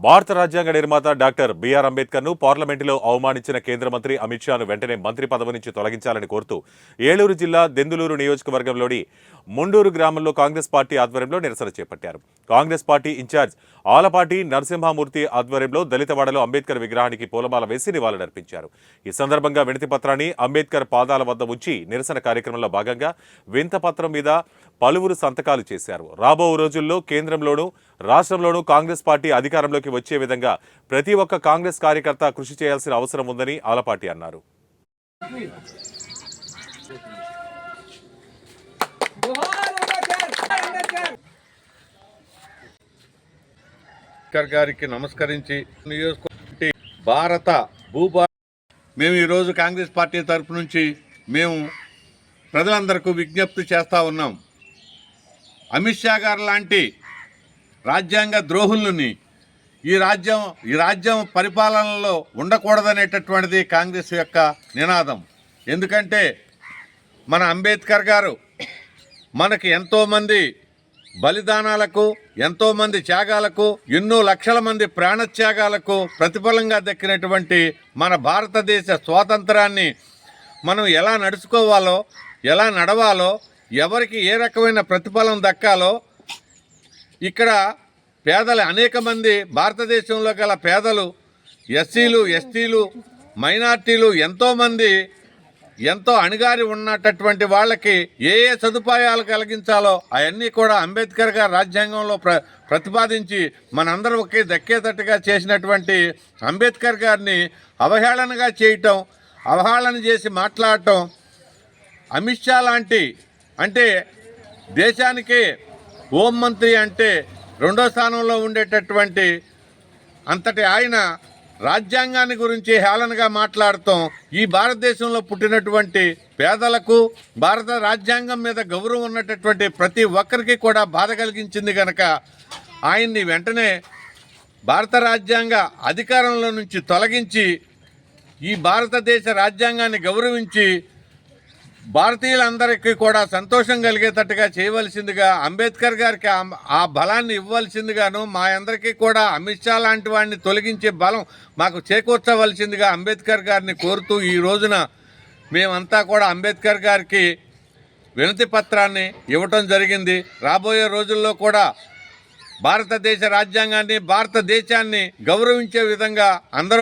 భారత రాజ్యాంగ నిర్మాత డాక్టర్ బిఆర్ అంబేద్కర్ను పార్లమెంటులో అవమానించిన కేంద్ర మంత్రి అమిత్ షాను వెంటనే మంత్రి పదవి నుంచి తొలగించాలని కోరుతూ ఏలూరు జిల్లా దెందులూరు నియోజకవర్గంలోని ముండూరు గ్రామంలో కాంగ్రెస్ పార్టీ ఆధ్వర్యంలో నిరసన చేపట్టారు. కాంగ్రెస్ పార్టీ ఇన్ఛార్జ్ ఆలపాటి నరసింహమూర్తి ఆధ్వర్యంలో దళితవాడలో అంబేద్కర్ విగ్రహానికి పూలమాల వేసి నివాళులర్పించారు. ఈ సందర్భంగా వినతి పత్రాన్ని అంబేద్కర్ పాదాల వద్ద ఉంచి నిరసన కార్యక్రమంలో భాగంగా వింత పత్రం మీద పలువురు సంతకాలు చేశారు. రాబో రోజుల్లో కేంద్రంలోనూ రాష్ట్రంలోనూ కాంగ్రెస్ పార్టీ అధికారంలోకి వచ్చే విధంగా ప్రతి ఒక్క కాంగ్రెస్ కార్యకర్త కృషి చేయాల్సిన అవసరం ఉందని ఆలపాటి అన్నారు. అంబేద్కర్ గారికి నమస్కరించి భారత మేము ఈరోజు కాంగ్రెస్ పార్టీ తరపు నుంచి మేము ప్రజలందరికీ విజ్ఞప్తి చేస్తూ ఉన్నాం. అమిత్ షా గారు లాంటి రాజ్యాంగ ద్రోహులని ఈ రాజ్యం పరిపాలనలో ఉండకూడదనేటటువంటిది కాంగ్రెస్ యొక్క నినాదం. ఎందుకంటే మన అంబేద్కర్ గారు మనకి ఎంతోమంది బలిదానాలకు, ఎంతోమంది త్యాగాలకు, ఎన్నో లక్షల మంది ప్రాణత్యాగాలకు ప్రతిఫలంగా దక్కినటువంటి మన భారతదేశ స్వాతంత్రాన్ని మనం ఎలా నడుచుకోవాలో, ఎలా నడవాలో, ఎవరికి ఏ రకమైన ప్రతిఫలం దక్కాలో ఇక్కడ పేదలు అనేక మంది భారతదేశంలో గల పేదలు, ఎస్సీలు, ఎస్టీలు, మైనార్టీలు ఎంతోమంది ఎంతో అణిగారి ఉన్నటువంటి వాళ్ళకి ఏ ఏ సదుపాయాలు కలిగించాలో అవన్నీ కూడా అంబేద్కర్ గారు రాజ్యాంగంలో ప్రతిపాదించి మనందరికీ దక్కేటట్టుగా చేసినటువంటి అంబేద్కర్ గారిని అవహేళనగా చేయటం, అవహేళన చేసి మాట్లాడటం, అమిత్ షా లాంటి అంటే దేశానికి హోంమంత్రి అంటే రెండో స్థానంలో ఉండేటటువంటి అంతటి ఆయన రాజ్యాంగాన్ని గురించి హేళనగా మాట్లాడటం ఈ భారతదేశంలో పుట్టినటువంటి పేదలకు, భారత రాజ్యాంగం మీద గౌరవం ఉన్నటువంటి ప్రతి ఒక్కరికి కూడా బాధ కలిగించింది కనుక ఆయన్ని వెంటనే భారత రాజ్యాంగ అధికారంలో నుంచి తొలగించి ఈ భారతదేశ రాజ్యాంగాన్ని గౌరవించి భారతీయులందరికీ కూడా సంతోషం కలిగేటట్టుగా చేయవలసిందిగా, అంబేద్కర్ గారికి ఆ బలాన్ని ఇవ్వవలసిందిగాను, మా అందరికీ కూడా అమిత్ షా లాంటి వాడిని తొలగించే బలం మాకు చేకూర్చవలసిందిగా అంబేద్కర్ గారిని కోరుతూ ఈ రోజున మేమంతా కూడా అంబేద్కర్ గారికి వినతి పత్రాన్ని ఇవ్వటం జరిగింది. రాబోయే రోజుల్లో కూడా భారతదేశ రాజ్యాంగాన్ని, భారతదేశాన్ని గౌరవించే విధంగా అందరూ